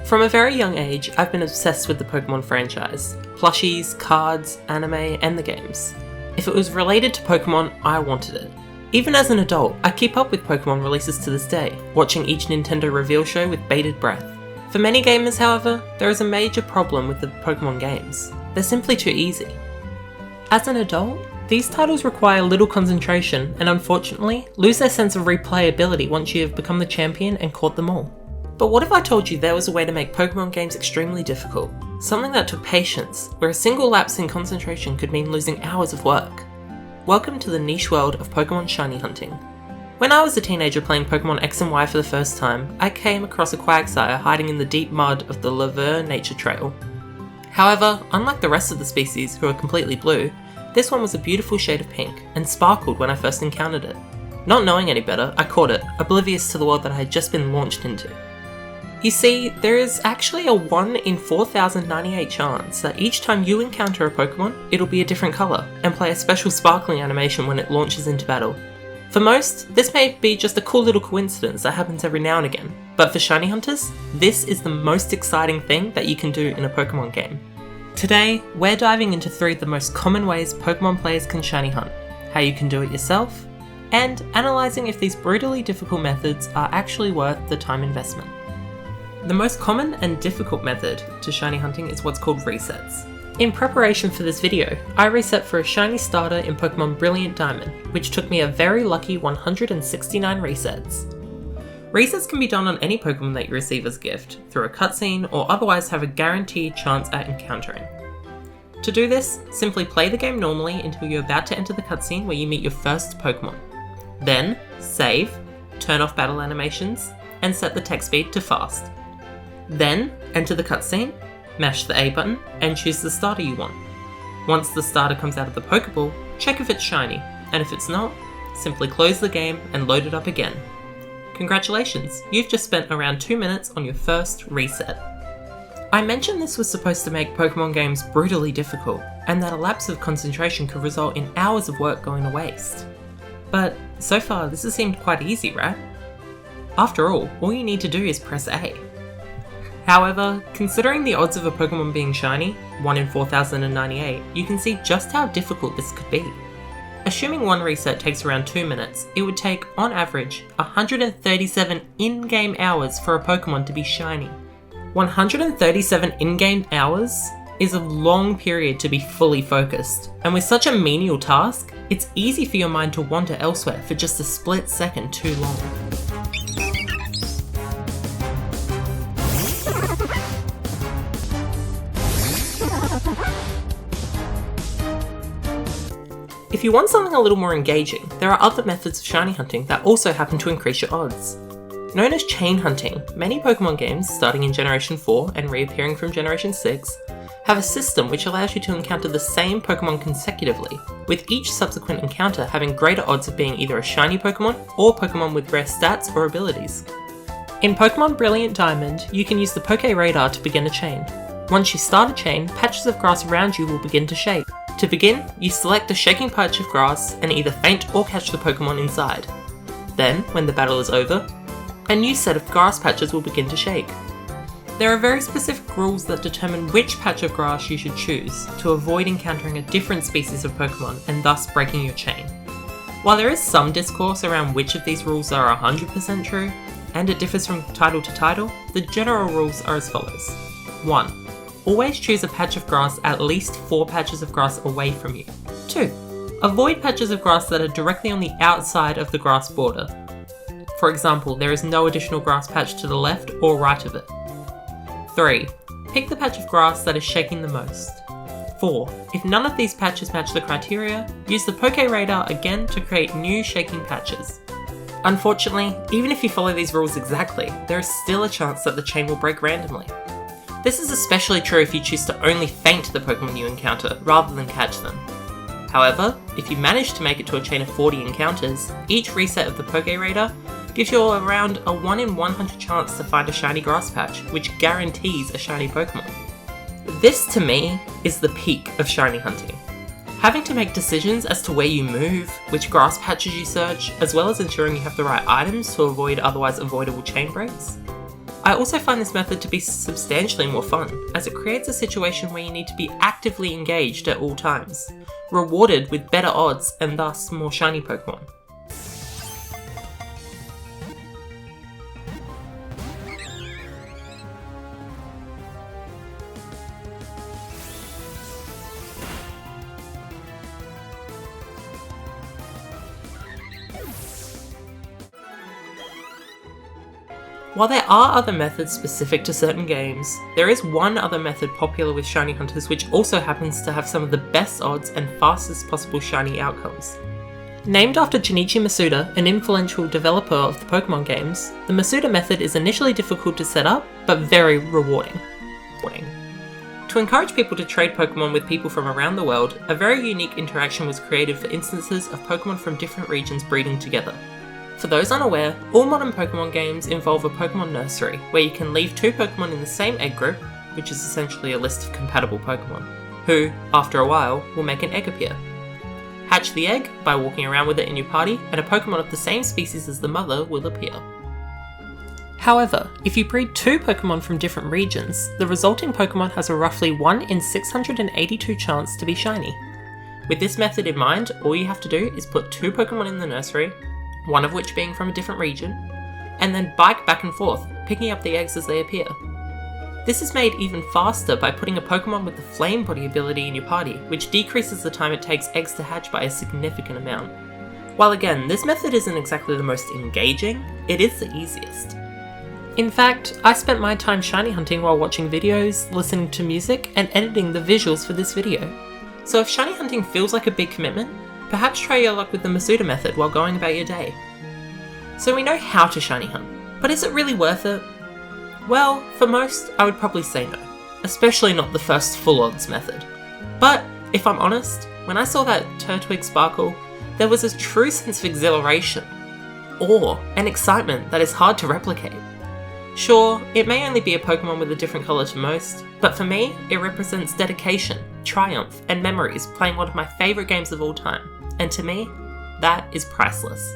From a very young age, I've been obsessed with the Pokémon franchise. Plushies, cards, anime, and the games. If it was related to Pokémon, I wanted it. Even as an adult, I keep up with Pokémon releases to this day, watching each Nintendo reveal show with bated breath. For many gamers, however, there is a major problem with the Pokémon games. They're simply too easy. As an adult, these titles require little concentration and unfortunately lose their sense of replayability once you have become the champion and caught them all. But what if I told you there was a way to make Pokémon games extremely difficult? Something that took patience, where a single lapse in concentration could mean losing hours of work. Welcome to the niche world of Pokémon shiny hunting. When I was a teenager playing Pokémon X and Y for the first time, I came across a Quagsire hiding in the deep mud of the Laverne Nature Trail. However, unlike the rest of the species who are completely blue, this one was a beautiful shade of pink and sparkled when I first encountered it. Not knowing any better, I caught it, oblivious to the world that I had just been launched into. You see, there is actually a 1 in 4,098 chance that each time you encounter a Pokémon, it'll be a different colour, and play a special sparkling animation when it launches into battle. For most, this may be just a cool little coincidence that happens every now and again, but for shiny hunters, this is the most exciting thing that you can do in a Pokémon game. Today, we're diving into 3 of the most common ways Pokémon players can shiny hunt, how you can do it yourself, and analysing if these brutally difficult methods are actually worth the time investment. The most common and difficult method to shiny hunting is what's called resets. In preparation for this video, I reset for a shiny starter in Pokemon Brilliant Diamond, which took me a very lucky 169 resets. Resets can be done on any Pokemon that you receive as a gift, through a cutscene, or otherwise have a guaranteed chance at encountering. To do this, simply play the game normally until you're about to enter the cutscene where you meet your first Pokemon. Then, save, turn off battle animations, and set the text speed to fast. Then, enter the cutscene, mash the A button, and choose the starter you want. Once the starter comes out of the Pokeball, check if it's shiny, and if it's not, simply close the game and load it up again. Congratulations, you've just spent around 2 minutes on your first reset. I mentioned this was supposed to make Pokemon games brutally difficult, and that a lapse of concentration could result in hours of work going to waste. But so far, this has seemed quite easy, right? After all you need to do is press A. However, considering the odds of a Pokemon being shiny, 1 in 4,098, you can see just how difficult this could be. Assuming one reset takes around 2 minutes, it would take, on average, 137 in-game hours for a Pokemon to be shiny. 137 in-game hours is a long period to be fully focused, and with such a menial task, it's easy for your mind to wander elsewhere for just a split second too long. If you want something a little more engaging, there are other methods of shiny hunting that also happen to increase your odds. Known as chain hunting, many Pokemon games, starting in Generation 4 and reappearing from Generation 6, have a system which allows you to encounter the same Pokemon consecutively, with each subsequent encounter having greater odds of being either a shiny Pokemon or Pokemon with rare stats or abilities. In Pokemon Brilliant Diamond, you can use the Poke Radar to begin a chain. Once you start a chain, patches of grass around you will begin to shake. To begin, you select a shaking patch of grass and either faint or catch the Pokemon inside. Then, when the battle is over, a new set of grass patches will begin to shake. There are very specific rules that determine which patch of grass you should choose to avoid encountering a different species of Pokemon and thus breaking your chain. While there is some discourse around which of these rules are 100% true, and it differs from title to title, the general rules are as follows. 1. Always choose a patch of grass at least 4 patches of grass away from you. 2. Avoid patches of grass that are directly on the outside of the grass border. For example, there is no additional grass patch to the left or right of it. 3. Pick the patch of grass that is shaking the most. 4. If none of these patches match the criteria, use the Poke Radar again to create new shaking patches. Unfortunately, even if you follow these rules exactly, there is still a chance that the chain will break randomly. This is especially true if you choose to only feint the Pokemon you encounter, rather than catch them. However, if you manage to make it to a chain of 40 encounters, each reset of the Poke Radar gives you around a 1 in 100 chance to find a shiny grass patch, which guarantees a shiny Pokemon. This, to me, is the peak of shiny hunting. Having to make decisions as to where you move, which grass patches you search, as well as ensuring you have the right items to avoid otherwise avoidable chain breaks. I also find this method to be substantially more fun, as it creates a situation where you need to be actively engaged at all times, rewarded with better odds and thus more shiny Pokemon. While there are other methods specific to certain games, there is one other method popular with shiny hunters which also happens to have some of the best odds and fastest possible shiny outcomes. Named after Junichi Masuda, an influential developer of the Pokemon games, the Masuda method is initially difficult to set up, but very rewarding. To encourage people to trade Pokemon with people from around the world, a very unique interaction was created for instances of Pokemon from different regions breeding together. For those unaware, all modern Pokemon games involve a Pokemon nursery, where you can leave 2 Pokemon in the same egg group, which is essentially a list of compatible Pokemon, who, after a while, will make an egg appear. Hatch the egg by walking around with it in your party, and a Pokemon of the same species as the mother will appear. However, if you breed 2 Pokemon from different regions, the resulting Pokemon has a roughly 1 in 682 chance to be shiny. With this method in mind, all you have to do is put 2 Pokemon in the nursery, one of which being from a different region, and then bike back and forth, picking up the eggs as they appear. This is made even faster by putting a Pokemon with the Flame Body ability in your party, which decreases the time it takes eggs to hatch by a significant amount. While again, this method isn't exactly the most engaging, it is the easiest. In fact, I spent my time shiny hunting while watching videos, listening to music, and editing the visuals for this video. So if shiny hunting feels like a big commitment, perhaps try your luck with the Masuda method while going about your day. So we know how to shiny hunt, but is it really worth it? Well, for most, I would probably say no, especially not the first full odds method. But, if I'm honest, when I saw that Turtwig sparkle, there was a true sense of exhilaration, awe, and excitement that is hard to replicate. Sure, it may only be a Pokemon with a different colour to most, but for me, it represents dedication, triumph, and memories playing one of my favourite games of all time. And to me, that is priceless.